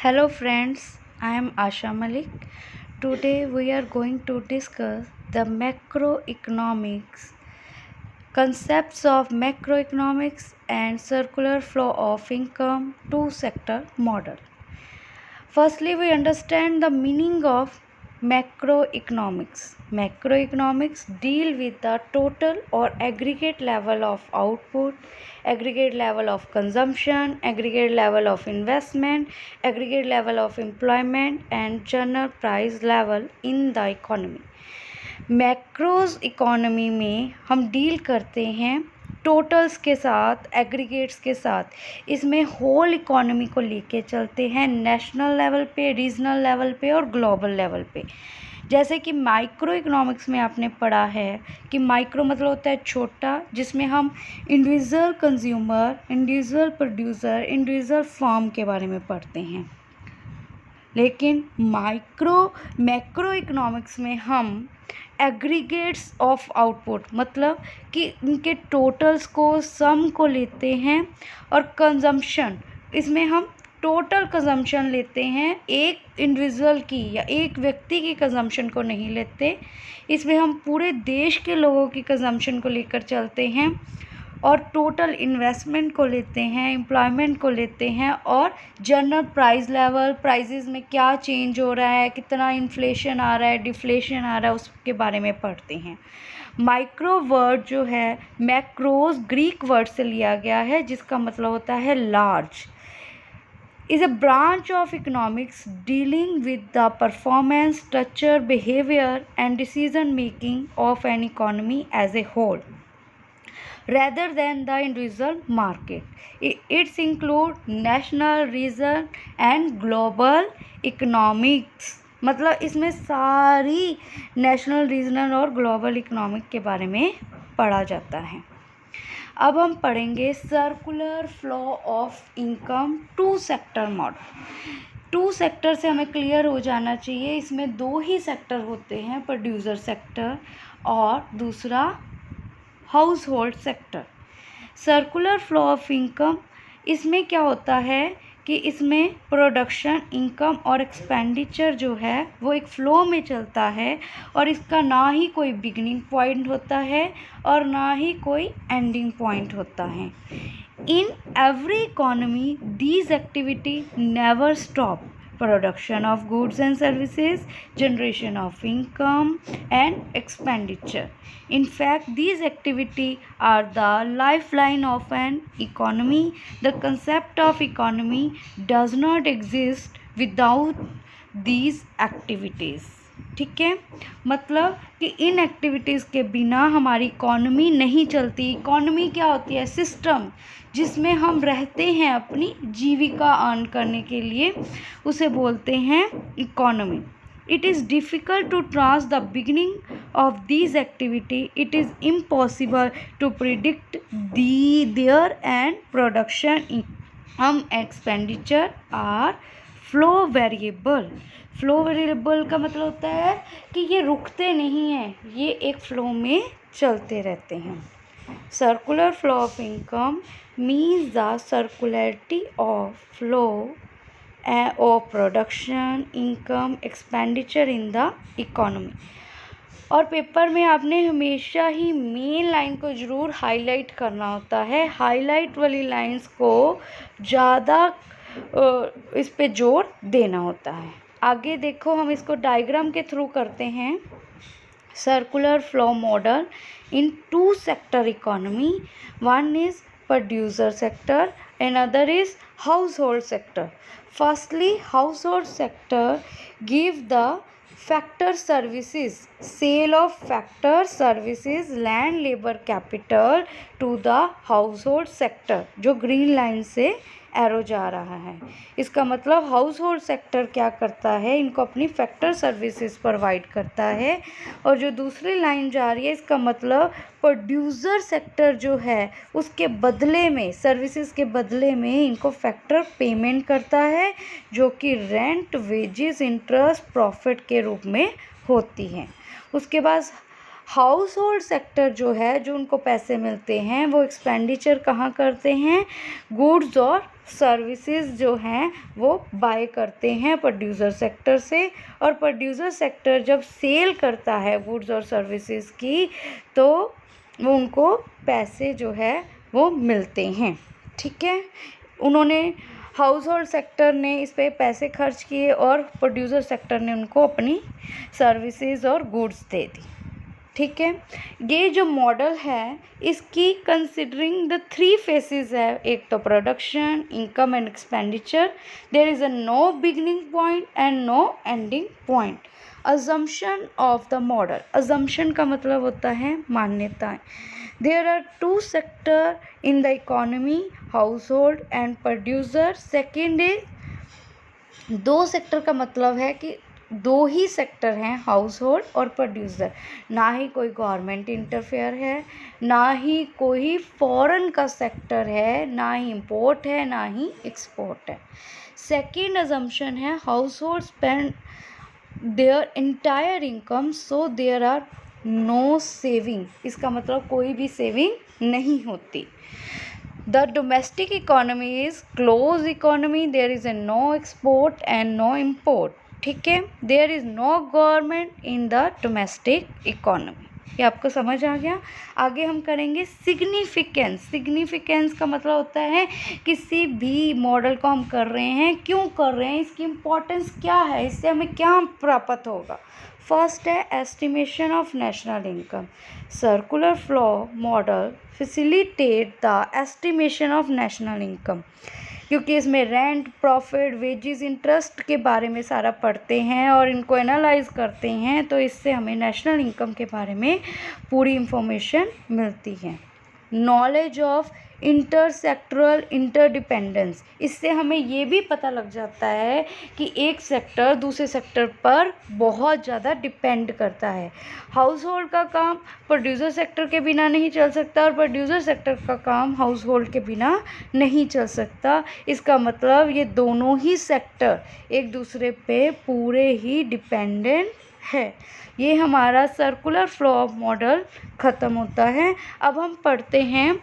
Hello friends, I am Asha Malik. Today we are going to discuss the macroeconomics, concepts of macroeconomics and circular flow of income two-sector model. Firstly, we understand the meaning of macroeconomics. Macroeconomics deal with the total or aggregate level of output, aggregate level of consumption, aggregate level of investment, aggregate level of employment and general price level in the economy. Macros economy में हम deal करते हैं totals के साथ, aggregates के साथ। इसमें whole economy को लेके चलते हैं नेशनल लेवल पे, रीजनल लेवल पे और ग्लोबल लेवल पे। जैसे कि माइक्रो इकोनॉमिक्स में आपने पढ़ा है कि माइक्रो मतलब होता है छोटा, जिसमें हम individual consumer, individual producer, individual firm के बारे में पढ़ते हैं। लेकिन मैक्रो इकोनॉमिक्स में हम एग्रीगेट्स ऑफ आउटपुट मतलब कि इनके टोटल्स को, सम को लेते हैं। और कंजम्पशन, इसमें हम टोटल कंजम्पशन लेते हैं, एक इंडिविजुअल की या एक व्यक्ति की कंजम्पशन को नहीं लेते। इसमें हम पूरे देश के लोगों की कंजम्पशन को लेकर चलते हैं और टोटल इन्वेस्टमेंट को लेते हैं, एम्प्लॉयमेंट को लेते हैं और जनरल प्राइस लेवल, प्राइसेस में क्या चेंज हो रहा है, कितना इन्फ्लेशन आ रहा है, डिफ्लेशन आ रहा है, उसके बारे में पढ़ते हैं। माइक्रो वर्ड जो है मैक्रोज ग्रीक वर्ड से लिया गया है, जिसका मतलब होता है large. is a branch of economics dealing with the performance, structure, behavior and decision making of an economy as a whole rather than the individual market. It's include national, region and global economics। मतलब इसमें सारी national, regional और global economic के बारे में पढ़ा जाता है। अब हम पढ़ेंगे circular flow of income two sector model. Two sector से हमें क्लियर हो जाना चाहिए, इसमें दो ही सेक्टर होते हैं, प्रोड्यूसर सेक्टर और दूसरा house hold sector. Circular flow of income, इसमें क्या होता है कि इसमें प्रोडक्शन, इनकम और एक्सपेंडिचर जो है वो एक फ़्लो में चलता है और इसका ना ही कोई बिगनिंग पॉइंट होता है और ना ही कोई एंडिंग पॉइंट होता है। In every economy these activity never stop. Production of goods and services, generation of income and expenditure. In fact, these activities are the lifeline of an economy. The concept of economy does not exist without these activities. ठीक है, मतलब कि इन activities के बिना हमारी economy नहीं चलती। Economy क्या होती है? सिस्टम जिसमें हम रहते हैं अपनी जीविका अर्न करने के लिए, उसे बोलते हैं economy. It is difficult to trace the beginning of these activity. It is impossible to predict their end production, income, expenditure are flow variable. Flow variable का मतलब होता है कि ये रुकते नहीं हैं, ये एक फ्लो में चलते रहते हैं। Circular flow of income means the circularity of flow of production, income, expenditure in the economy. और पेपर में आपने हमेशा ही मेन लाइन को ज़रूर हाईलाइट करना होता है। हाईलाइट वाली लाइंस को ज़्यादा इस पे जोर देना होता है। आगे देखो, हम इसको डायग्राम के थ्रू करते हैं। Circular flow model in two sector economy, one is producer sector, another is household sector. Firstly, household sector give the factor services, sale of factor services, land, labor, capital to the household sector, जो green line से arrow जा रहा है। इसका मतलब house hold sector क्या करता है? इनको अपनी फैक्टर सर्विसेज प्रोवाइड करता है। और जो दूसरी लाइन जा रही है, इसका मतलब प्रोड्यूसर सेक्टर जो है उसके बदले में, सर्विसेज के बदले में इनको फैक्टर पेमेंट करता है, जो कि रेंट, वेजेस, इंटरेस्ट, प्रॉफिट के रूप में होती हैं। उसके बाद हाउस होल्ड सेक्टर जो है, जो उनको पैसे मिलते हैं, वो एक्सपेंडिचर कहाँ करते हैं? गुड्स और सर्विसेज जो हैं वो बाय करते हैं प्रोड्यूसर सेक्टर से, और प्रोड्यूसर सेक्टर जब सेल करता है गुड्स और सर्विसेज की तो वो उनको पैसे जो है वो मिलते हैं। ठीक है, उन्होंने हाउस होल्ड सेक्टर ने इस पे पैसे खर्च किए और प्रोड्यूसर सेक्टर ने उनको अपनी सर्विसेज और गुड्स दे दी। ठीक है, ये जो मॉडल है इसकी कंसिडरिंग द 3 फेसेस है, एक तो production, income and expenditure, there is a no beginning point and no ending point. Assumption of the model, assumption का मतलब होता है मान्यताएं। There are 2 sector in the economy, household and producer. Second is 2 sector का मतलब है कि 2 ही सेक्टर हैं, हाउस होल्ड और प्रोड्यूसर, ना ही कोई गवर्नमेंट इंटरफेयर है, ना ही कोई फॉरेन का सेक्टर है, ना ही इंपोर्ट है, ना ही एक्सपोर्ट है। सेकेंड अजम्पशन है household spend their entire income so there are no saving, इसका मतलब कोई भी सेविंग नहीं होती। The domestic economy is closed economy, there is a no export and no import। ठीक है, there is no government in the domestic economy। ये आपको समझ आ गया। आगे हम करेंगे सिग्निफिकेंस। सिग्निफिकेंस का मतलब होता है किसी भी मॉडल को हम कर रहे हैं, क्यों कर रहे हैं, इसकी इम्पोर्टेंस क्या है, इससे हमें क्या प्राप्त होगा। फर्स्ट है estimation of national income. Circular flow model facilitate the estimation of national income, क्योंकि इसमें रेंट, प्रॉफिट, वेजेस, इंटरेस्ट के बारे में सारा पढ़ते हैं और इनको एनालाइज करते हैं, तो इससे हमें नेशनल इनकम के बारे में पूरी इंफॉर्मेशन मिलती है। नॉलेज ऑफ इंटरसेक्टरल इंटरडिपेंडेंस, इससे हमें ये भी पता लग जाता है कि एक सेक्टर दूसरे सेक्टर पर बहुत ज़्यादा डिपेंड करता है। हाउस होल्ड का काम प्रोड्यूसर सेक्टर के बिना नहीं चल सकता और प्रोड्यूसर सेक्टर का काम हाउस होल्ड के बिना नहीं चल सकता। इसका मतलब ये दोनों ही सेक्टर एक दूसरे पे पूरे ही डिपेंडेंट है। ये हमारा सर्कुलर फ्लो ऑफ मॉडल ख़त्म होता है। अब हम पढ़ते हैं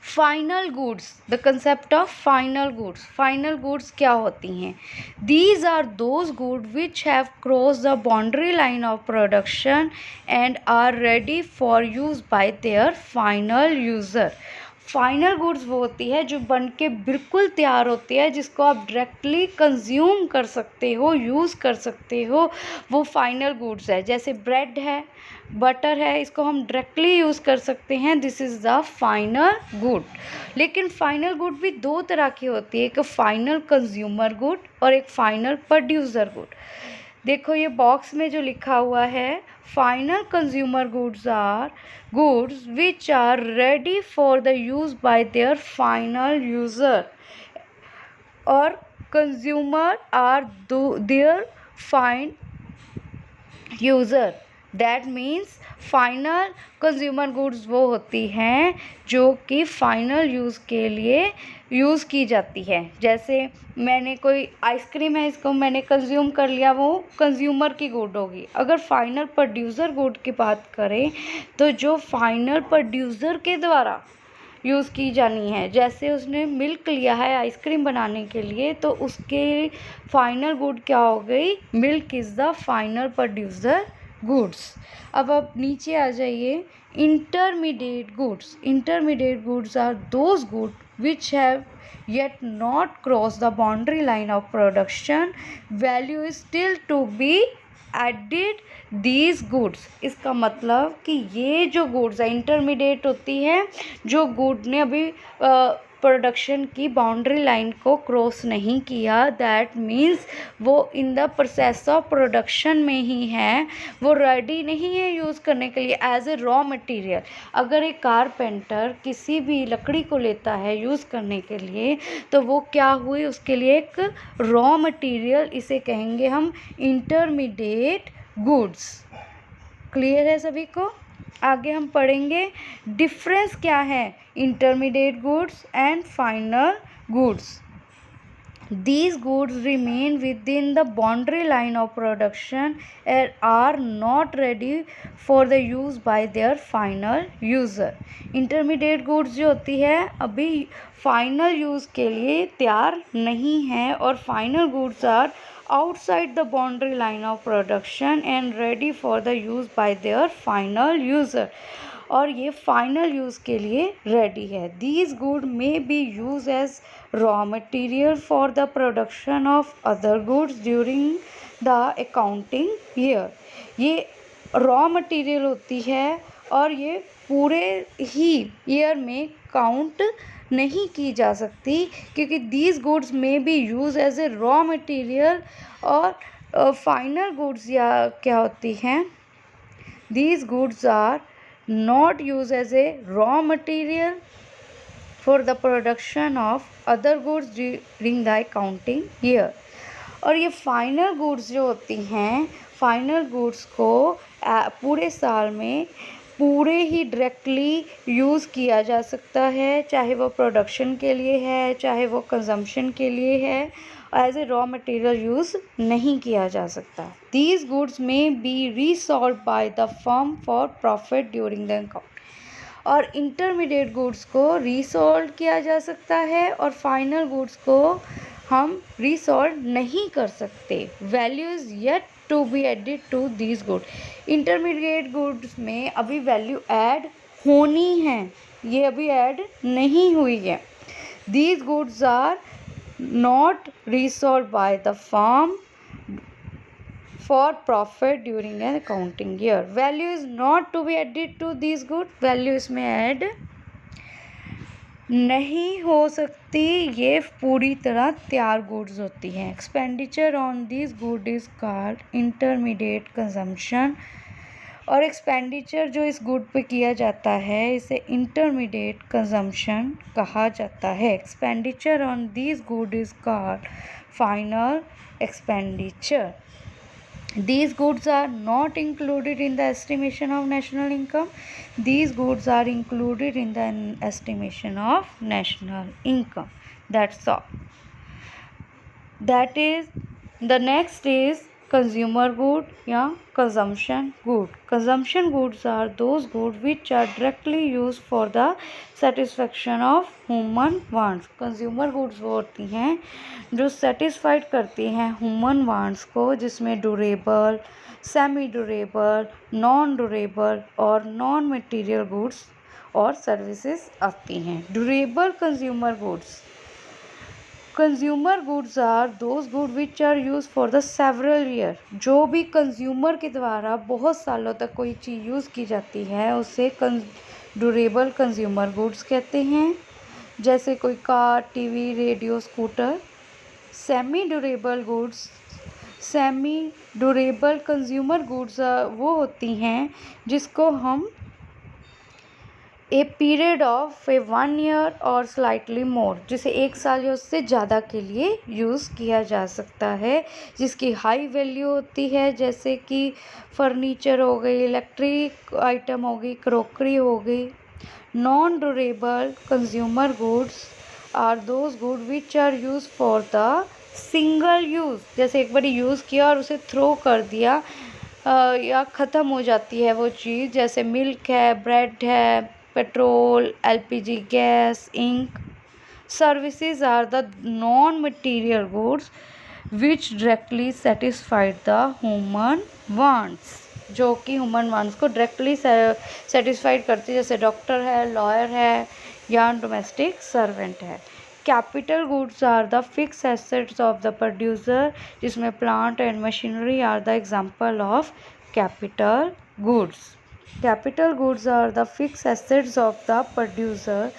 final goods, the concept of final goods. Final goods क्या होती हैं? These are those good which have cross the boundary line of production and are ready for use by their final user. Final goods वो होती है जो बन के बिल्कुल तैयार होती है, जिसको आप डायरेक्टली कंज्यूम कर सकते हो, यूज़ कर सकते हो, वो फाइनल गुड्स है। जैसे ब्रेड है, बटर है, इसको हम डायरेक्टली यूज़ कर सकते हैं, this is the final good. लेकिन फाइनल गुड भी 2 तरह की होती है, एक फाइनल कंज्यूमर गुड और एक फाइनल प्रोड्यूसर गुड। देखो ये बॉक्स में जो लिखा हुआ है, final consumer goods are goods which are ready for the use by their final user, और consumer are their fine user. That means final consumer goods वो होती हैं जो कि फाइनल यूज़ के लिए यूज़ की जाती है। जैसे मैंने कोई आइसक्रीम है, इसको मैंने कंज्यूम कर लिया, वो कंज्यूमर की गुड होगी। अगर फाइनल प्रोड्यूसर गुड की बात करें तो जो फाइनल प्रोड्यूसर के द्वारा यूज़ की जानी है, जैसे उसने मिल्क लिया है आइसक्रीम बनाने के लिए, तो उसके फाइनल गुड क्या हो गई? Milk is the final producer goods. अब आप नीचे आ जाइए, intermediate goods. Intermediate goods are those good which have yet not cross the boundary line of production, value is still to be added these goods। इसका मतलब कि ये जो गुड्स है इंटरमीडिएट होती है, जो गुड ने अभी प्रोडक्शन की बाउंड्री लाइन को क्रॉस नहीं किया, दैट मीन्स वो in the process of production में ही है, वो रेडी नहीं है यूज़ करने के लिए एज ए रॉ मटेरियल। अगर एक कारपेंटर किसी भी लकड़ी को लेता है यूज़ करने के लिए, तो वो क्या हुई? उसके लिए एक रॉ मटेरियल, इसे कहेंगे हम इंटरमीडिएट गुड्स। क्लियर है सभी को? आगे हम पढ़ेंगे डिफरेंस क्या है intermediate goods and final goods. These goods remain within the boundary line of production and are not ready for the use by their final user. Intermediate goods जो होती है अभी फाइनल यूज़ के लिए तैयार नहीं है और final goods are outside the boundary line of production and ready for the use by their final user. और ये फाइनल यूज़ के लिए रेडी है. These good may be use as raw material for the production of other goods during the accounting year. ये raw material होती है और ये पूरे ही ईयर में काउंट नहीं की जा सकती क्योंकि these goods may be use as a raw material. और फाइनल गुड्स या क्या होती हैं, these goods are not used as a raw material for the production of other goods during the accounting year. और ये फाइनल गुड्स जो होती हैं, फाइनल गुड्स को पूरे साल में पूरे ही डायरेक्टली यूज़ किया जा सकता है, चाहे वो प्रोडक्शन के लिए है चाहे वो कंजम्पशन के लिए है, as a raw material use नहीं किया जा सकता. These goods may be resold by the firm for profit during the account. और इंटरमीडिएट गुड्स को रीसोल्ड किया जा सकता है और फाइनल गुड्स को हम रीसोल्ड नहीं कर सकते. Value is yet to be added to these good. Intermediate goods में अभी वैल्यू ऐड होनी है, ये अभी ऐड नहीं हुई है. These goods are not resold by the firm for profit during an accounting year. Value is not to be added to these goods. Value इसमें ऐड नहीं हो सकती, ये पूरी तरह तैयार गुड्स होती हैं. Expenditure on this good is called intermediate consumption. और एक्सपेंडिचर जो इस गुड पे किया जाता है इसे इंटरमीडिएट कंजम्पशन कहा जाता है. Expenditure on this good is called final expenditure. These goods are not included in the estimation of national income. These goods are included in the estimation of national income. That's all. That is, the next is consumer good या consumption good. Consumption goods are those goods which are directly used for the satisfaction of human wants. Consumer goods वो होती हैं जो satisfied करती हैं human wants को, जिसमें durable, semi durable, non durable और non material goods और services आती हैं. Durable consumer goods. Consumer goods are those good which are use for the several year. जो भी कंज्यूमर के द्वारा बहुत सालों तक कोई चीज़ यूज़ की जाती है उसे ड्यूरेबल कंज्यूमर गुड्स कहते हैं, जैसे कोई car, TV, radio, scooter. Semi durable goods, semi durable consumer goods वो होती हैं जिसको हम ए पीरियड ऑफ 1 ईयर और स्लाइटली मोर, जिसे 1 साल या उससे ज़्यादा के लिए यूज़ किया जा सकता है, जिसकी हाई वैल्यू होती है, जैसे कि फर्नीचर हो गई, इलेक्ट्रिक आइटम हो गई, क्रॉकरी हो गई. Non durable consumer goods are those good which are use for the single use. जैसे एक बार यूज़ किया और उसे थ्रो कर दिया या ख़त्म हो जाती है वो चीज़, जैसे मिल्क है, ब्रेड है, petrol, LPG gas, ink. Services are the non material goods which directly satisfied the human wants, जो कि ह्यूमन वांट्स को डायरेक्टली सेटिस्फाइड करती है, जैसे डॉक्टर है, लॉयर है या डोमेस्टिक सर्वेंट है. Capital goods are the fix assets of the producer, जिसमें plant and machinery are the example of capital goods. Capital goods are the fixed assets of the producer.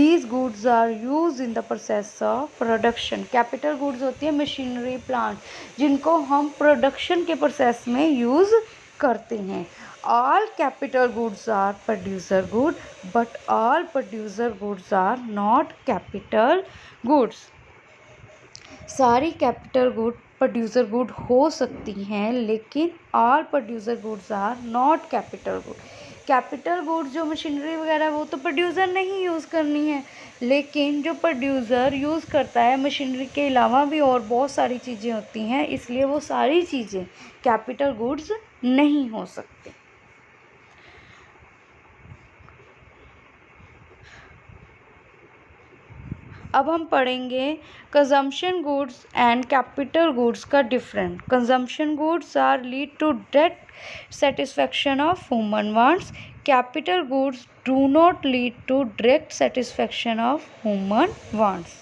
These goods are used in the process of production. Capital goods होती है machinery, plant, जिनको हम production के process में use करते हैं. All capital goods are producer good, but all producer goods are not capital goods. सारी capital good producer good हो सकती हैं, लेकिन all producer goods are not capital good. Capital goods जो मशीनरी वगैरह वो तो प्रोड्यूसर ने ही यूज़ करनी है, लेकिन जो प्रोड्यूसर यूज़ करता है मशीनरी के अलावा भी और बहुत सारी चीज़ें होती हैं, इसलिए वो सारी चीज़ें कैपिटल गुड्स नहीं हो सकती। अब हम पढ़ेंगे consumption goods and capital goods का different. Consumption goods are lead to direct satisfaction of human wants. Capital goods do not lead to direct satisfaction of human wants.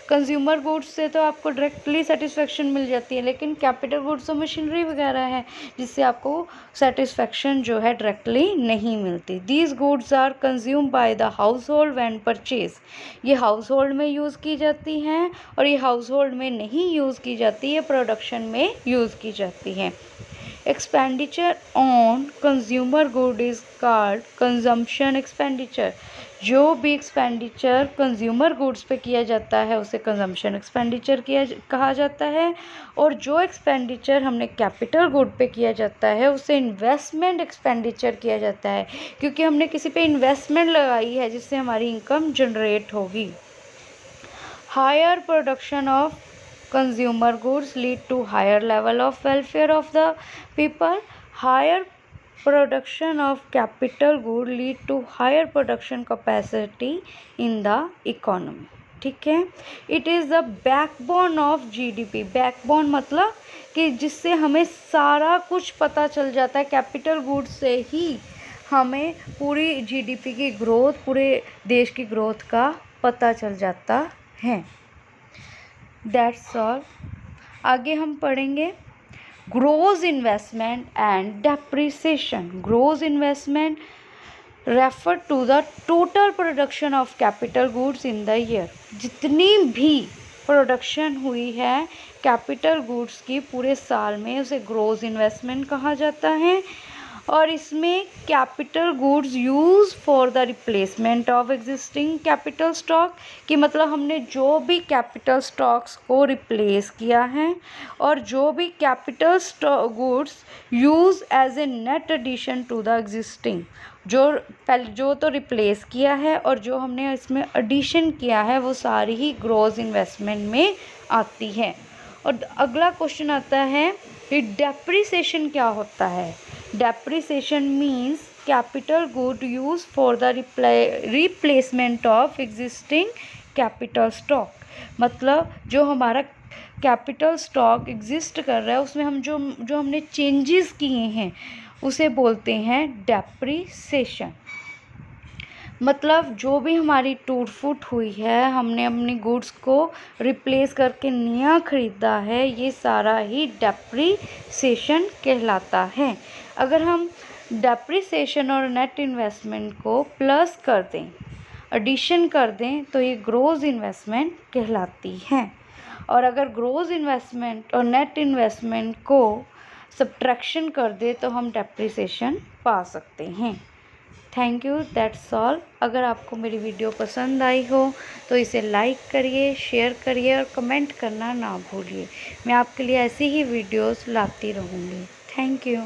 Consumer goods से तो आपको डायरेक्टली सेटिस्फैक्शन मिल जाती है, लेकिन capital goods तो machinery वगैरह है जिससे आपको सेटिस्फैक्शन जो है डायरेक्टली नहीं मिलती। These goods are consume by the household when purchase. ये हाउस होल्ड में यूज़ की जाती हैं और ये हाउस होल्ड में नहीं यूज़ की जाती है, प्रोडक्शन में यूज़ की जाती है। Expenditure on consumer good is called consumption expenditure. जो भी एक्सपेंडिचर कंज्यूमर गुड्स पे किया जाता है उसे कंजम्पशन एक्सपेंडिचर कहा जाता है, और जो एक्सपेंडिचर हमने कैपिटल गुड पे किया जाता है उसे इन्वेस्टमेंट एक्सपेंडिचर किया जाता है, क्योंकि हमने किसी पे इन्वेस्टमेंट लगाई है जिससे हमारी इनकम जनरेट होगी। Higher production of consumer goods lead to higher level of welfare of the people. Higher production of capital good lead to higher production capacity in the economy. ठीक है, it is the backbone of GDP. Backbone मतलब कि जिससे हमें सारा कुछ पता चल जाता है, कैपिटल गुड्स से ही हमें पूरी जीडीपी की ग्रोथ, पूरे देश की ग्रोथ का पता चल जाता है। That's all. आगे हम पढ़ेंगे gross investment and depreciation. Gross investment refer to the total production of capital goods in the year. जितनी भी प्रोडक्शन हुई है कैपिटल गुड्स की पूरे साल में उसे ग्रोस इन्वेस्टमेंट कहा जाता है, और इसमें capital goods use for the replacement of existing capital stock, कि मतलब हमने जो भी कैपिटल स्टॉक्स को रिप्लेस किया है और जो भी capital goods use as a net addition to the existing, जो तो रिप्लेस किया है और जो हमने इसमें एडिशन किया है वो सारी ही ग्रोस इन्वेस्टमेंट में आती है। और अगला क्वेश्चन आता है कि डेप्रिसिएशन क्या होता है। Depreciation means capital good use for the replacement of existing capital stock. मतलब जो हमारा कैपिटल स्टॉक एग्जिस्ट कर रहा है उसमें हम जो हमने चेंजेस किए हैं उसे बोलते हैं डेप्रिसिएशन। मतलब जो भी हमारी टूट फूट हुई है, हमने अपनी गुड्स को रिप्लेस करके नया ख़रीदा है, ये सारा ही डेप्रिसिएशन कहलाता है। अगर हम डेप्रिसिएशन और नेट इन्वेस्टमेंट को प्लस कर दें, एडिशन कर दें, तो ये ग्रोस इन्वेस्टमेंट कहलाती है। और अगर ग्रोस इन्वेस्टमेंट और नेट इन्वेस्टमेंट को सब्ट्रैक्शन कर दे तो हम डेप्रिसिएशन पा सकते हैं। Thank you, that's all. अगर आपको मेरी वीडियो पसंद आई हो तो इसे लाइक करिए, शेयर करिए और कमेंट करना ना भूलिए। मैं आपके लिए ऐसी ही वीडियोस लाती रहूँगी। Thank you.